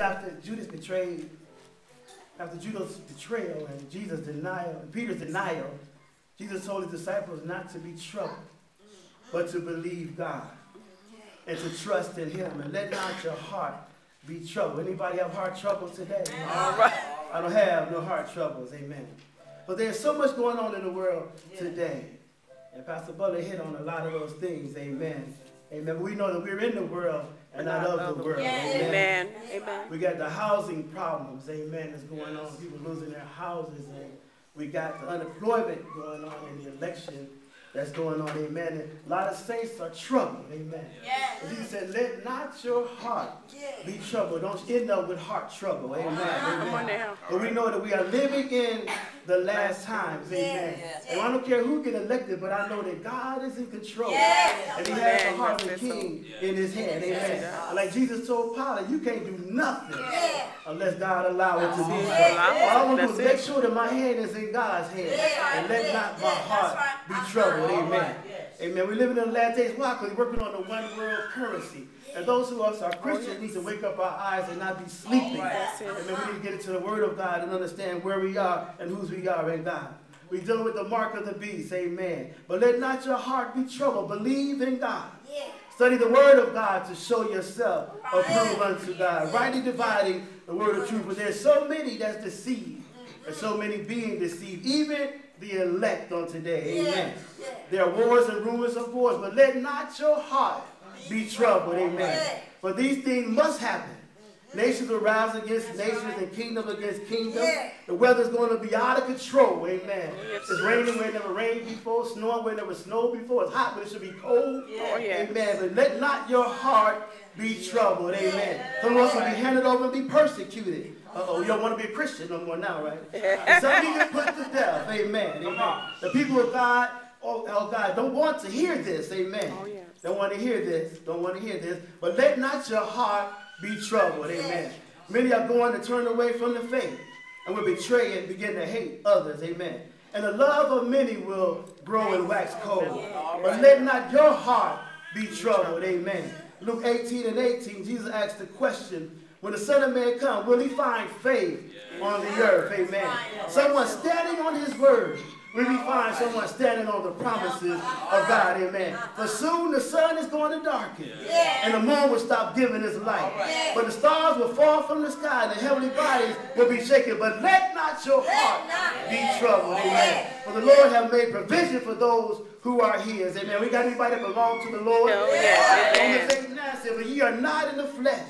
After Judas betrayal and Jesus' denial, and Peter's denial, Jesus told his disciples not to be troubled, but to believe God and to trust in Him. And let not your heart be troubled. Anybody have heart trouble today? All right. I don't have no heart troubles. Amen. But there's so much going on in the world today. And Pastor Butler hit on a lot of those things. Amen. Amen. We know that we're in the world and not of the world. Amen. Amen. We got the housing problems. Amen. That's going on. People losing their houses. And we got the unemployment going on in the election that's going on. Amen. And a lot of saints are troubled. Amen. Yes. And He said, let not your heart be troubled. Don't end up with heart trouble. Amen. Come on Amen. now. But we know that we are living in the last times. Amen. And I don't care who get elected, but I know that God is in control. And He has the heart of the king in His hand. Amen. Like Jesus told Pilate, you can't do nothing unless God allow it to be so. All I want to do is make sure that my hand is in God's hand. And let not my heart be troubled. Amen. Amen. We're living in the last days. Why? Because we're working on the one world currency. And those who are Christians need to wake up our eyes and not be sleeping. Amen. We need to get into the Word of God and understand where we are and whose we are in God. We're dealing with the mark of the beast. Amen. But let not your heart be troubled. Believe in God. Study the Word of God to show yourself approved unto God. Rightly dividing the word of truth. But there's so many that's deceived. There's so many being deceived. Even the elect on today. Amen. There are wars and rumors of wars. But let not your heart be troubled. Amen. For these things must happen. Nations will rise against nations and kingdoms against kingdoms. The weather's going to be out of control. Amen. It's raining where it never rained before, snowing where it never snowed before. It's hot, but it should be cold. Amen. But let not your heart be troubled. Amen. Some of us will be handed over and be persecuted. You don't want to be a Christian no more now, right? And some people put to death. Amen. Amen. The people of God, oh God, don't want to hear this. Amen. Don't want to hear this. Don't want to hear this. But let not your heart be troubled. Amen. Many are going to turn away from the faith and will betray and begin to hate others. Amen. And the love of many will grow and wax cold. But let not your heart be troubled. Amen. Luke 18:18, Jesus asked the question, when the Son of Man comes, will He find faith on the earth? Amen. Someone standing on His word. Will we find someone standing on the promises of God? Amen. For soon the sun is going to darken. And the moon will stop giving its light. But the stars will fall from the sky and the heavenly bodies will be shaken. But let not your heart be troubled. Amen. For the Lord have made provision for those who are His. Amen. We got anybody that belong to the Lord? But ye are not in the flesh,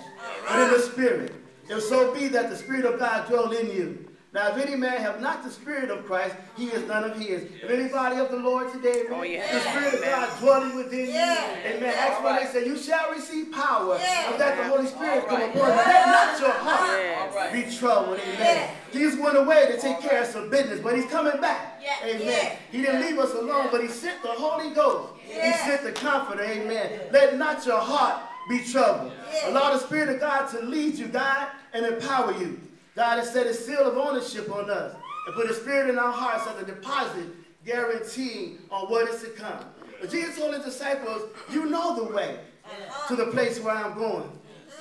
but in the Spirit. If so be that the Spirit of God dwell in you. Now, if any man have not the Spirit of Christ, he is none of His. If anybody of the Lord today, the Spirit of God dwelling within you, amen. Acts 1, they say, you shall receive power, and that the Holy Spirit come upon you. Let not your heart be troubled, amen. He's went away to take care of some business, but He's coming back, amen. He didn't leave us alone, but He sent the Holy Ghost. He sent the Comforter, amen. Let not your heart be troubled. Allow the Spirit of God to lead you, guide, and empower you. God has set His seal of ownership on us and put His Spirit in our hearts as a deposit guaranteeing on what is to come. But Jesus told His disciples, you know the way to the place where I'm going.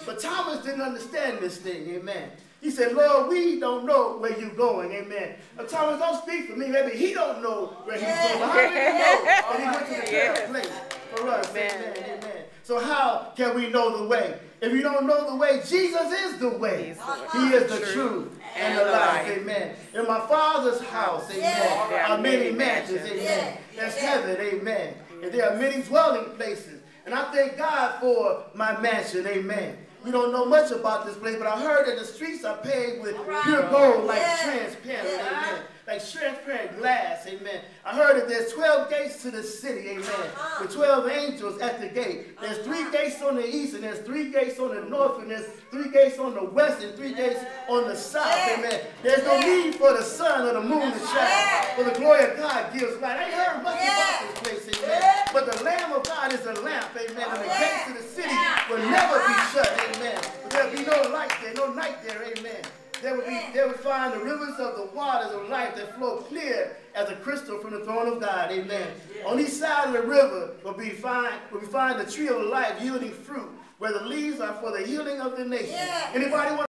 But Thomas didn't understand this thing, amen. He said, Lord, we don't know where you're going, amen. Now, Thomas, don't speak for me. Maybe he don't know where he's going. But how do you know that He went to the correct place for us, amen, amen. So how can we know the way? If you don't know the way, Jesus is the way. He is the truth and the life, amen. In my Father's house, amen, are many mansions, amen. There's heaven, amen. And there are many dwelling places. And I thank God for my mansion, amen. We don't know much about this place, but I heard that the streets are paved with pure gold, like transparent, amen. Like transparent glass, amen. I heard that there's 12 gates to the city, amen. With 12 angels at the gate. There's 3 gates on the east, and there's 3 gates on the north, and there's 3 gates on the west, and 3 gates on the south, amen. There's no need for the sun or the moon to shine, for the glory of God gives light. I ain't heard much about this place, amen. But the Lamb of God is a lamp, amen. And the gates of the city will never be shut, amen. But there'll be no light there, no night there, amen. They would find the rivers of the waters of life that flow clear as a crystal from the throne of God. Amen. On each side of the river will we find the tree of life yielding fruit, where the leaves are for the healing of the nation. Anybody want